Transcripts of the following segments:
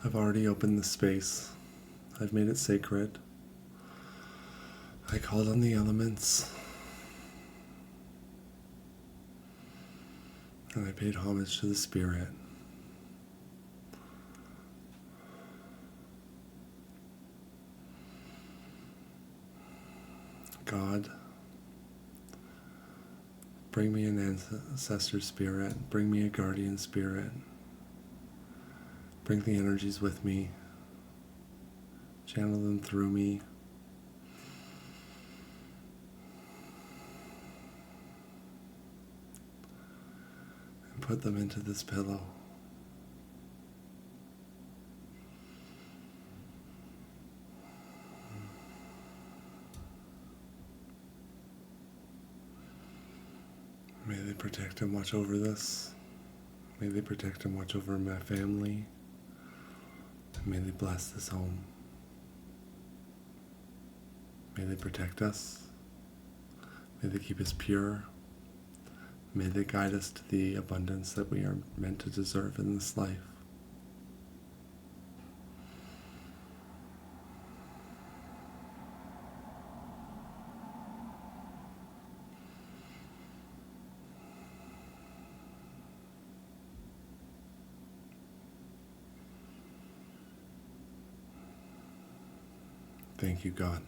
I've already opened the space. I've made it sacred. I called on the elements. And I paid homage to the spirit. God, bring me an ancestor spirit. Bring me a guardian spirit. Bring the energies with me. Channel them through me. And put them into this pillow. May they protect and watch over this. May they protect and watch over my family. And may they bless this home. May they protect us. May they keep us pure. May they guide us to the abundance that we are meant to deserve in this life. Thank you, God.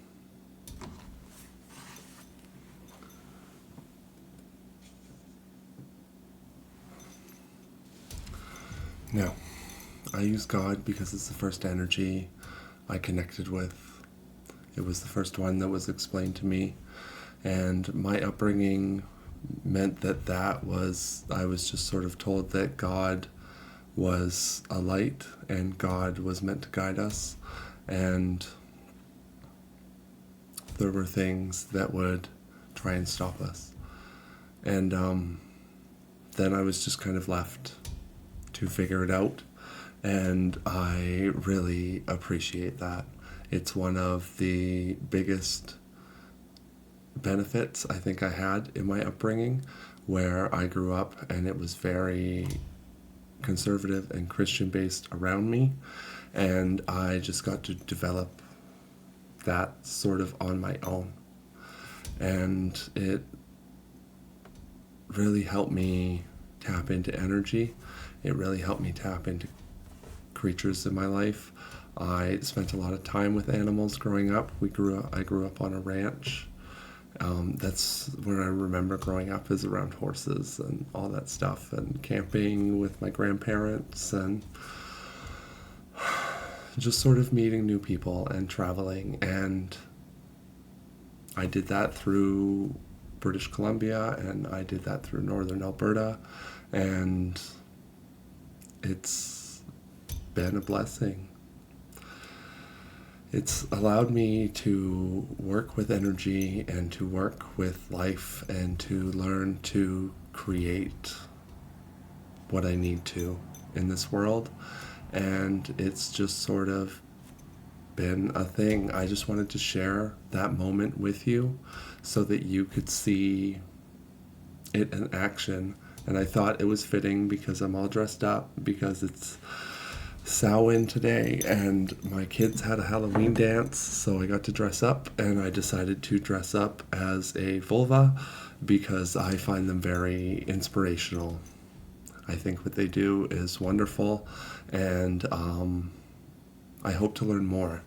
Now, I use God because it's the first energy I connected with. It was the first one that was explained to me. And my upbringing meant that I was just sort of told that God was a light and God was meant to guide us. And there were things that would try and stop us. And then I was just kind of left to figure it out. And I really appreciate that. It's one of the biggest benefits I think I had in my upbringing, where I grew up and it was very conservative and Christian based around me. And I just got to develop that sort of on my own. And it really helped me tap into energy. It really helped me tap into creatures in my life. I spent a lot of time with animals growing up. I grew up on a ranch. That's where I remember growing up, is around horses and all that stuff, and camping with my grandparents, and just sort of meeting new people and traveling. And I did that through British Columbia, and I did that through northern Alberta, and it's been a blessing. It's allowed me to work with energy and to work with life and to learn to create what I need to in this world. And it's just sort of been a thing. I just wanted to share that moment with you so that you could see it in action. And I thought it was fitting because I'm all dressed up, because it's Samhain today and my kids had a Halloween dance, so I got to dress up, and I decided to dress up as a vulva because I find them very inspirational. I think what they do is wonderful, and I hope to learn more.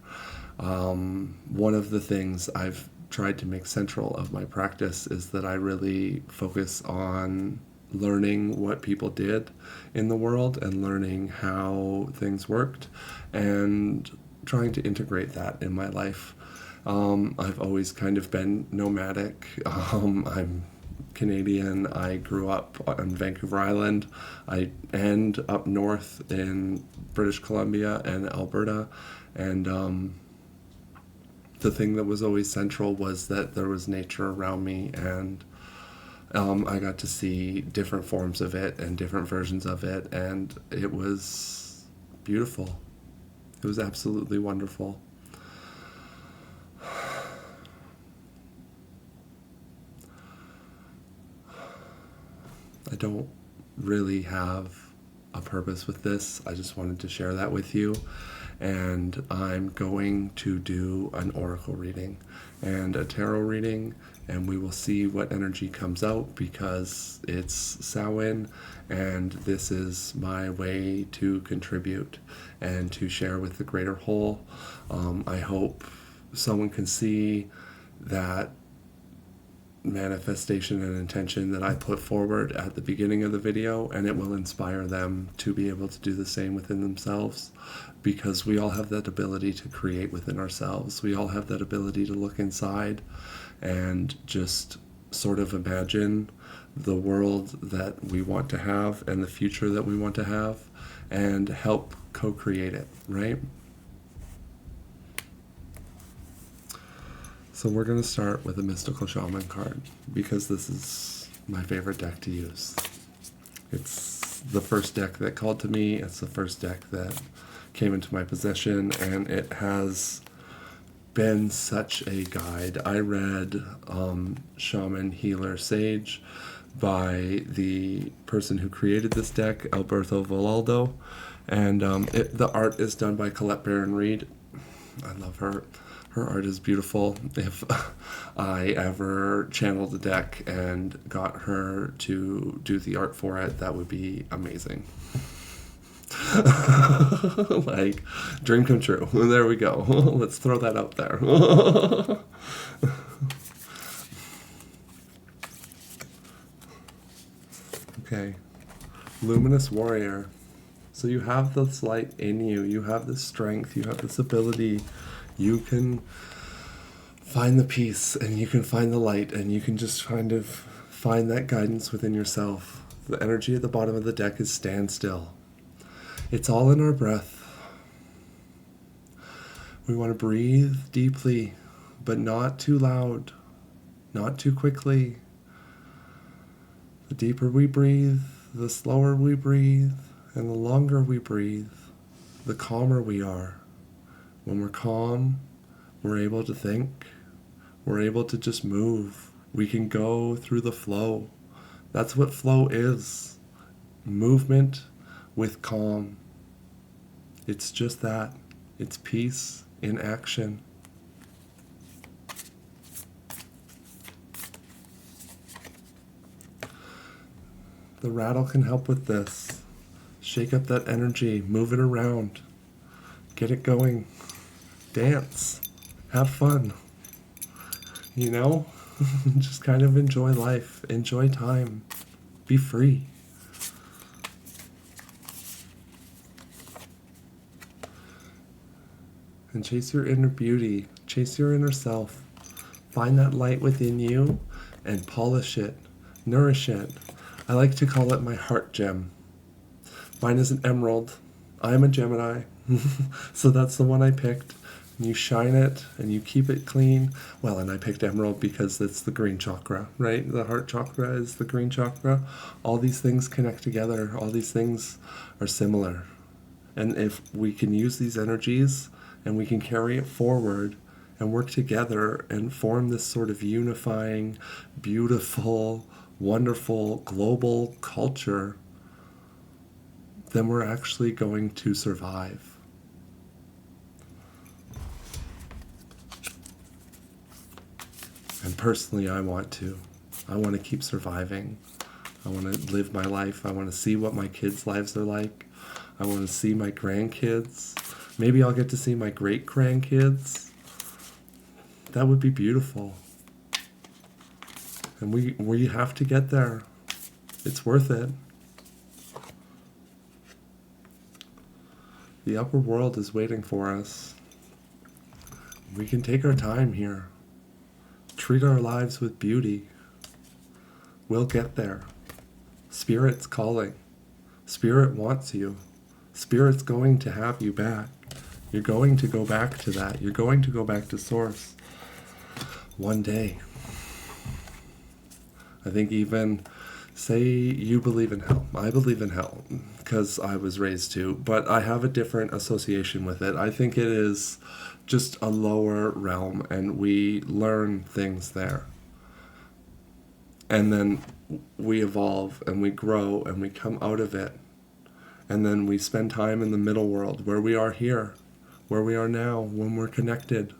One of the things I've tried to make central of my practice is that I really focus on learning what people did in the world and learning how things worked and trying to integrate that in my life. I've always kind of been nomadic. I'm Canadian. I grew up on Vancouver Island. And up north in British Columbia and Alberta. And the thing that was always central was that there was nature around me, and I got to see different forms of it and different versions of it, and it was beautiful. It was absolutely wonderful. I don't really have a purpose with this. I just wanted to share that with you. And I'm going to do an oracle reading and a tarot reading, and we will see what energy comes out, because it's Samhain, and this is my way to contribute and to share with the greater whole. I hope someone can see that manifestation and intention that I put forward at the beginning of the video, and it will inspire them to be able to do the same within themselves, because we all have that ability to create within ourselves. We all have that ability to look inside and just sort of imagine the world that we want to have and the future that we want to have, and help co-create it, right? So we're going to start with a Mystical Shaman card, because this is my favorite deck to use. It's the first deck that called to me. It's the first deck that came into my possession, and it has been such a guide. I read Shaman Healer Sage by the person who created this deck, Alberto Vallaldo, and the art is done by Colette Baron Reed. I love her. Her art is beautiful. If I ever channeled the deck and got her to do the art for it, that would be amazing. Like, dream come true. There we go. Let's throw that out there. Okay. Luminous Warrior. So you have this light in you. You have this strength. You have this ability. You can find the peace, and you can find the light, and you can just kind of find that guidance within yourself. The energy at the bottom of the deck is stand still. It's all in our breath. We want to breathe deeply, but not too loud, not too quickly. The deeper we breathe, the slower we breathe, and the longer we breathe, the calmer we are. When we're calm, we're able to think. We're able to just move. We can go through the flow. That's what flow is. Movement with calm. It's just that. It's peace in action. The rattle can help with this. Shake up that energy. Move it around. Get it going. Dance. Have fun. You know? Just kind of enjoy life. Enjoy time. Be free. And chase your inner beauty. Chase your inner self. Find that light within you and polish it. Nourish it. I like to call it my heart gem. Mine is an emerald. I'm a Gemini. So that's the one I picked. You shine it and you keep it clean. Well, and I picked emerald because it's the green chakra, right? The heart chakra is the green chakra. All these things connect together. All these things are similar. And if we can use these energies and we can carry it forward and work together and form this sort of unifying, beautiful, wonderful global culture, then we're actually going to survive. And personally, I want to. I want to keep surviving. I want to live my life. I want to see what my kids' lives are like. I want to see my grandkids. Maybe I'll get to see my great-grandkids. That would be beautiful. And we have to get there. It's worth it. The upper world is waiting for us. We can take our time here. Treat our lives with beauty. We'll get there. Spirit's calling. Spirit wants you. Spirit's going to have you back. You're going to go back to that. You're going to go back to source. One day. I think even, say you believe in hell. I believe in hell because I was raised to, but I have a different association with it. I think it is just a lower realm, and we learn things there. And then we evolve and we grow and we come out of it. And then we spend time in the middle world, where we are here, where we are now, when we're connected,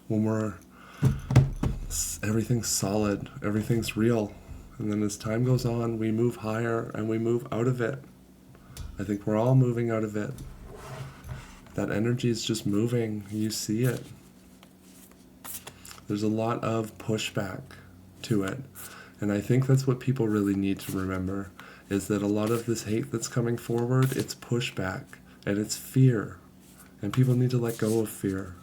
when everything's solid, everything's real. And then as time goes on, we move higher and we move out of it. I think we're all moving out of it. That energy is just moving. You see it. There's a lot of pushback to it. And I think that's what people really need to remember, is that a lot of this hate that's coming forward, it's pushback and it's fear. And people need to let go of fear.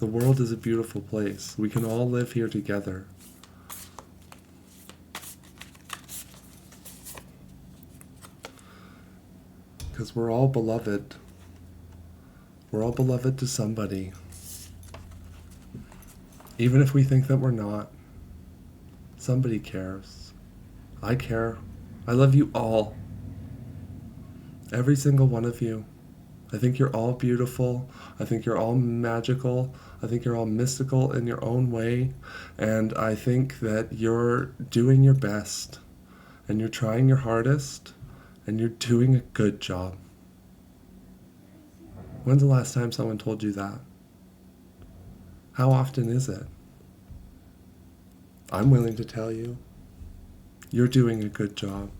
The world is a beautiful place. We can all live here together. Because we're all beloved. We're all beloved to somebody. Even if we think that we're not, somebody cares. I care. I love you all. Every single one of you. I think you're all beautiful. I think you're all magical. I think you're all mystical in your own way. And I think that you're doing your best. And you're trying your hardest. And you're doing a good job. When's the last time someone told you that? How often is it? I'm willing to tell you. You're doing a good job.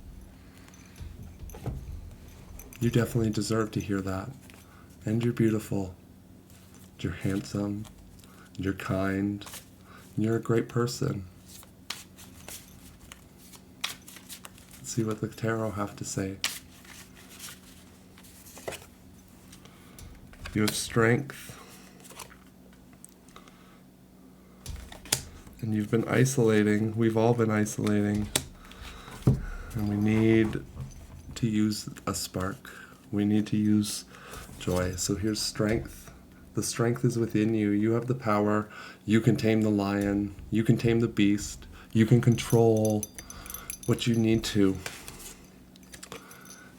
You definitely deserve to hear that. And you're beautiful. You're handsome. You're kind. You're a great person. Let's see what the tarot have to say. You have strength. And you've been isolating. We've all been isolating. And we need to use a spark. We need to use joy. So here's strength. The strength is within you. You have the power. You can tame the lion. You can tame the beast. You can control what you need to.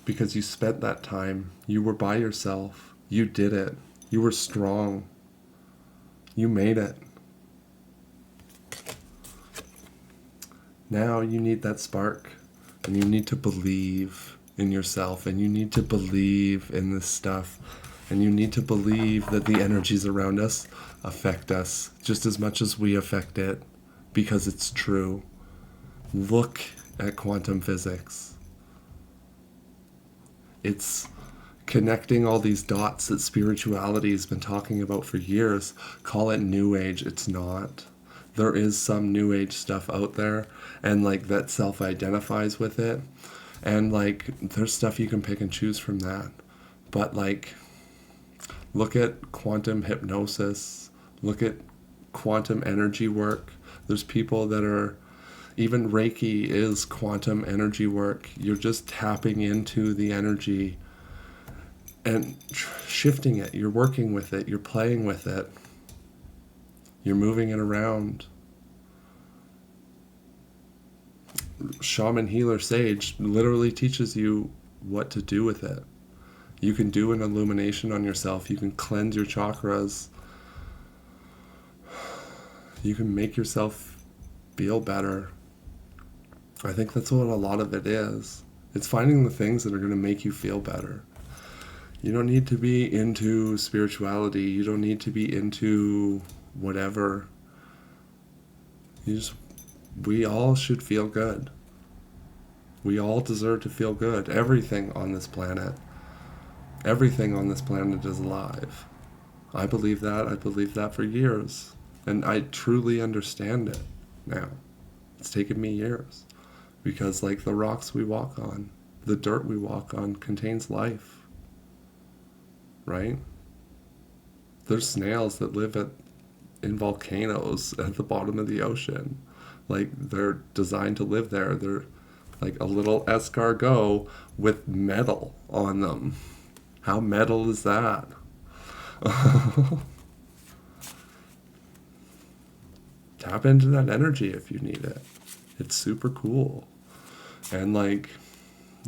Because you spent that time. You were by yourself. You did it. You were strong. You made it. Now you need that spark. And you need to believe in yourself. And you need to believe in this stuff. And you need to believe that the energies around us affect us just as much as we affect it. Because it's true. Look at quantum physics. It's connecting all these dots that spirituality has been talking about for years. Call it New Age. It's not. There is some New Age stuff out there, and like that self-identifies with it. And like there's stuff you can pick and choose from that. But like look at quantum hypnosis. Look at quantum energy work. There's people that are, even Reiki is quantum energy work. You're just tapping into the energy and shifting it. You're working with it. You're playing with it. You're moving it around. Shaman, healer, sage literally teaches you what to do with it. You can do an illumination on yourself. You can cleanse your chakras. You can make yourself feel better. I think that's what a lot of it is. It's finding the things that are going to make you feel better. You don't need to be into spirituality. You don't need to be into whatever. We all should feel good. We all deserve to feel good. Everything on this planet is alive. I believe that. I believed that for years. And I truly understand it now. It's taken me years. Because like the rocks we walk on, the dirt we walk on contains life. Right? There's snails that live in volcanoes at the bottom of the ocean. Like they're designed to live there. They're like a little escargot with metal on them. How metal is that? Tap into that energy if you need it. It's super cool. And like,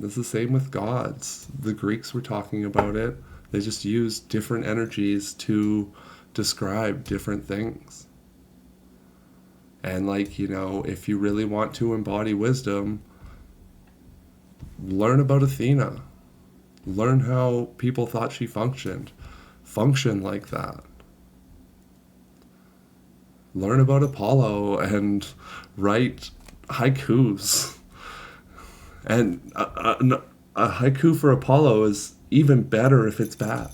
it's the same with gods. The Greeks were talking about it. They just used different energies to describe different things. And like, you know, if you really want to embody wisdom, learn about Athena. Learn how people thought she functioned. Function like that. Learn about Apollo and write haikus. And a haiku for Apollo is even better if it's bad.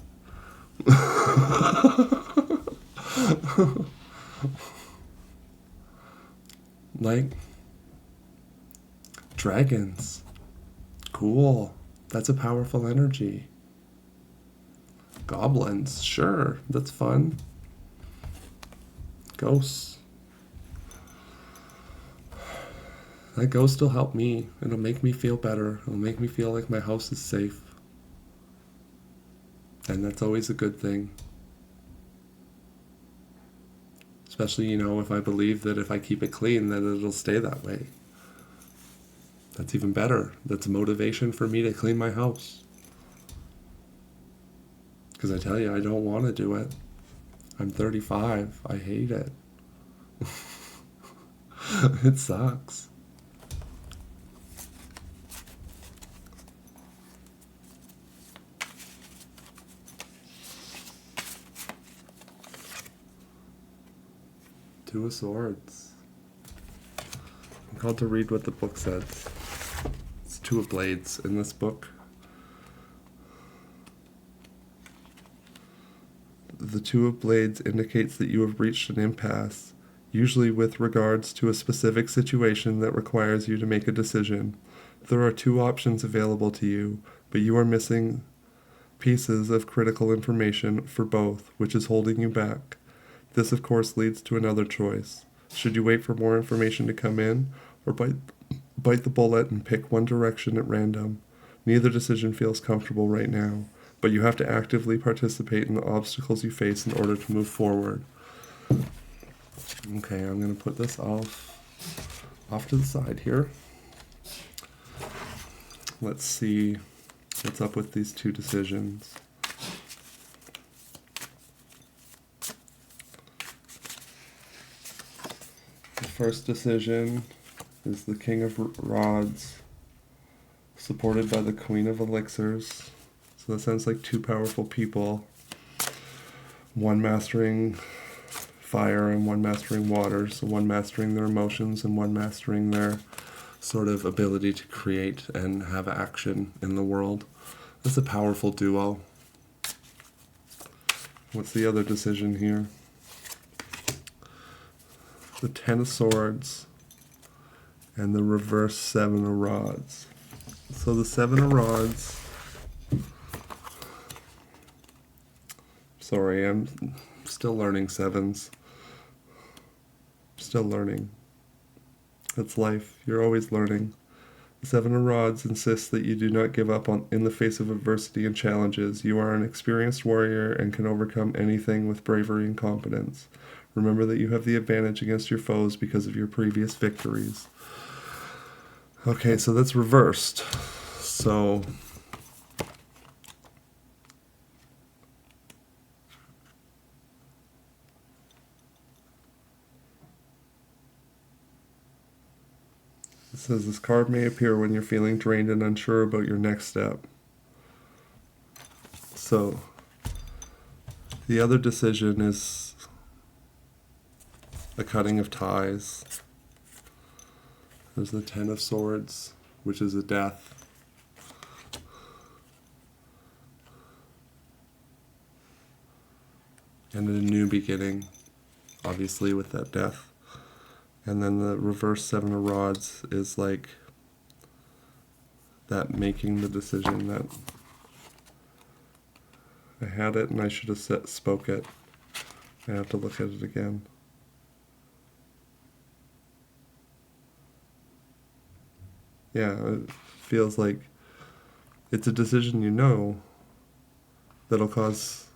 Like, dragons. Cool. That's a powerful energy. Goblins. Sure. That's fun. Ghosts. That ghost will help me. It'll make me feel better. It'll make me feel like my house is safe. And that's always a good thing. Especially, if I believe that if I keep it clean, then it'll stay that way. That's even better. That's a motivation for me to clean my house. Because I tell you, I don't want to do it. I'm 35. I hate it. It sucks. Two of Swords. I'm called to read what the book says. It's Two of Blades in this book. The Two of Blades indicates that you have reached an impasse, usually with regards to a specific situation that requires you to make a decision. There are two options available to you, but you are missing pieces of critical information for both, which is holding you back. This, of course, leads to another choice. Should you wait for more information to come in, or bite the bullet and pick one direction at random? Neither decision feels comfortable right now, but you have to actively participate in the obstacles you face in order to move forward. Okay, I'm going to put this off to the side here. Let's see what's up with these two decisions. The first decision is the King of Rods, supported by the Queen of Elixirs. So that sounds like two powerful people. One mastering fire and one mastering water. So one mastering their emotions and one mastering their sort of ability to create and have action in the world. That's a powerful duo. What's the other decision here? The Ten of Swords and the reverse Seven of Rods. So the Seven of Rods. Sorry, I'm still learning sevens. Still learning. That's life. You're always learning. The Seven of Rods insists that you do not give up in the face of adversity and challenges. You are an experienced warrior and can overcome anything with bravery and competence. Remember that you have the advantage against your foes because of your previous victories. Okay, so that's reversed. So it says this card may appear when you're feeling drained and unsure about your next step. So the other decision is a cutting of ties. There's the Ten of Swords, which is a death. And a new beginning, obviously, with that death. And then the reverse Seven of Rods is like that making the decision that I had it and I should have spoke it. I have to look at it again. Yeah, it feels like it's a decision that'll cause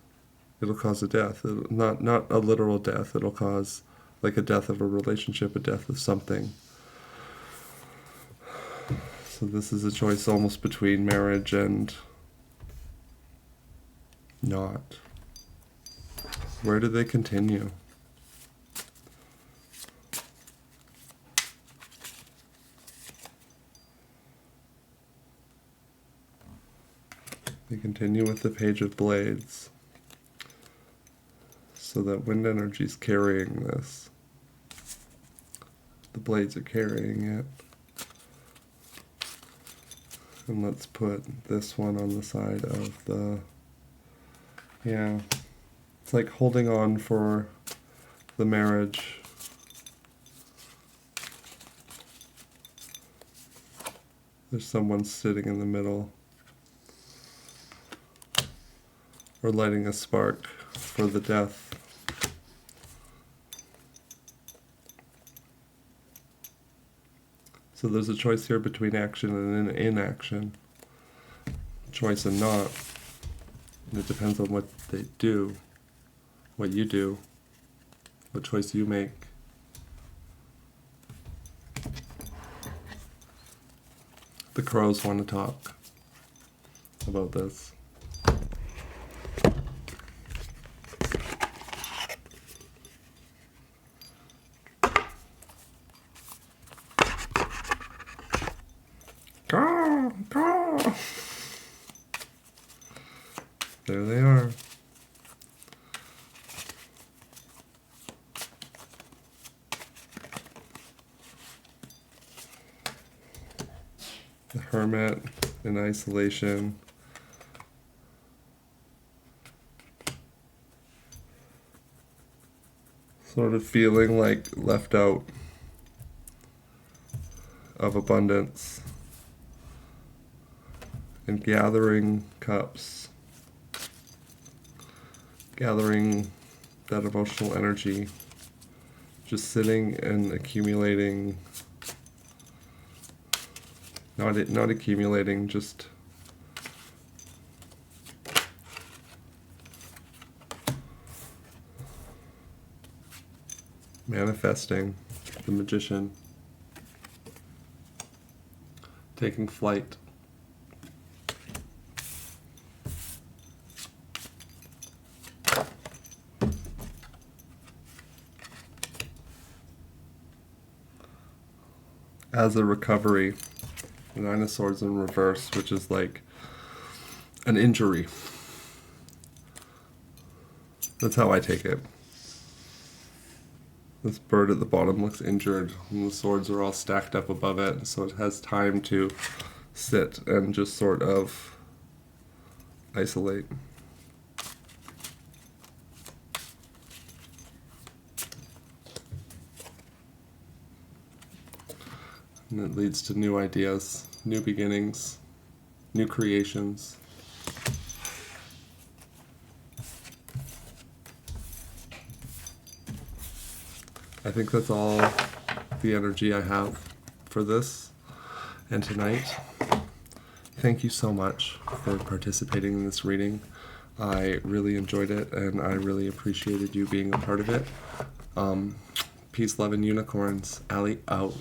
a death. Not a literal death, it'll cause like a death of a relationship, a death of something. So this is a choice almost between marriage and not. Where do they continue? We continue with the Page of Blades. So that wind energy is carrying this. The blades are carrying it. And let's put this one on the side of the... Yeah. It's like holding on for the marriage. There's someone sitting in the middle. Or lighting a spark for the death. So there's a choice here between action and inaction. Choice and not. And it depends on what they do. What you do. What choice you make. The crows want to talk about this. Caw, caw. There they are. The hermit in isolation. Sort of feeling like left out of abundance. And gathering cups. Gathering that emotional energy. Just sitting and accumulating. Not accumulating, just manifesting. The magician. Taking flight. As a recovery. The Nine of Swords in reverse, which is like an injury. That's how I take it. This bird at the bottom looks injured, and the swords are all stacked up above it, so it has time to sit and just sort of isolate. And it leads to new ideas, new beginnings, new creations. I think that's all the energy I have for this and tonight. Thank you so much for participating in this reading. I really enjoyed it, and I really appreciated you being a part of it. Peace, love, and unicorns. Allie out.